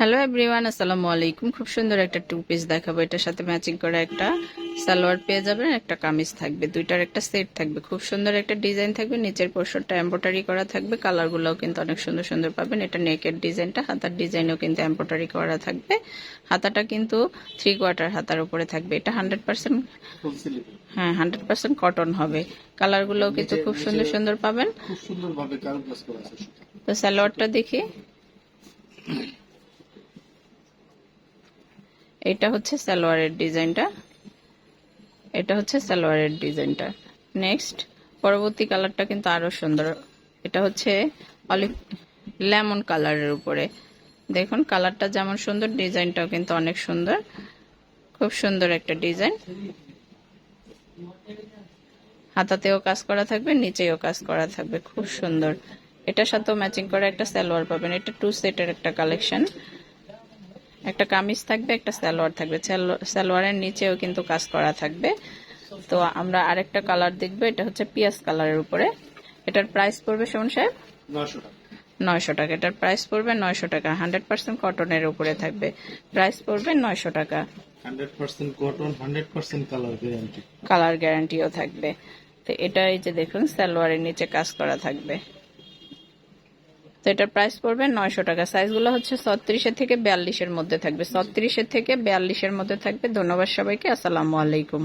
Hello everyone, আসসালামু আলাইকুম। খুব সুন্দর একটা টু পিস দেখাবো। এটার সাথে ম্যাচিং করে একটা সালোয়ার পেয়ে যাবেন, একটা কামিজ থাকবে, দুইটার একটা সেট থাকবে। খুব সুন্দর একটা ডিজাইন থাকবে, নিচের পোর্শনটা এমব্রয়ডারি করা থাকবে। কালারগুলোও কিন্তু অনেক সুন্দর সুন্দর পাবেন। এটা নেকের ডিজাইনটা, হাতার ডিজাইনও কিন্তু এমব্রয়ডারি করা থাকবে। হাতাটা কিন্তু 3/4 হাতার উপরে থাকবে। এটা 100%, হ্যাঁ 100% কটন হবে। কালারগুলোও কিন্তু খুব সুন্দর সুন্দর পাবেন। খুব সুন্দরভাবে কারুকাজ করা আছে। তো সালোয়ারটা দেখি, এটা হচ্ছে সালোয়ারের ডিজাইনটা, এটা হচ্ছে সালোয়ারের ডিজাইনটা। নেক্সট পরবর্তী কালারটা কিন্তু আরো সুন্দর। এটা হচ্ছে অলিভ লেমন কালারের উপরে। দেখুন কালারটা যেমন সুন্দর, ডিজাইনটাও কিন্তু অনেক সুন্দর। খুব সুন্দর একটা ডিজাইন। হাতাতেও কাজ করা থাকবে, নিচেও কাজ করা থাকবে, খুব সুন্দর। এটার সাথেও ম্যাচিং করে একটা সালোয়ার পাবেন। এটা 2 সেটের একটা কালেকশন। একটা কামিজ থাকবে, একটা সালোয়ার থাকবে। সালোয়ারের নিচেও কিন্তু কাজ করা থাকবে। তো আমরা আরেকটা কালার দেখবো। এটা হচ্ছে পিয়াজ কালারের উপরে। এটার প্রাইস পড়বে শোন সাহেব 900 টাকা। এটার প্রাইস পড়বে 900 টাকা। 100% কটনের উপরে থাকবে। প্রাইস পড়বে 900 টাকা। 100% কটন, 100% কালার গ্যারান্টি। কালার গ্যারান্টিও থাকবে। তো এটা এই যে দেখুন সালোয়ারের নিচে কাজ করা থাকবে। তো এটার প্রাইস পড়বে 900 টাকা। সাইজগুলো হচ্ছে 36 থেকে 42 এর মধ্যে থাকবে। 36 থেকে 42 এর মধ্যে থাকবে। ধন্যবাদ সবাইকে। আসসালামু আলাইকুম।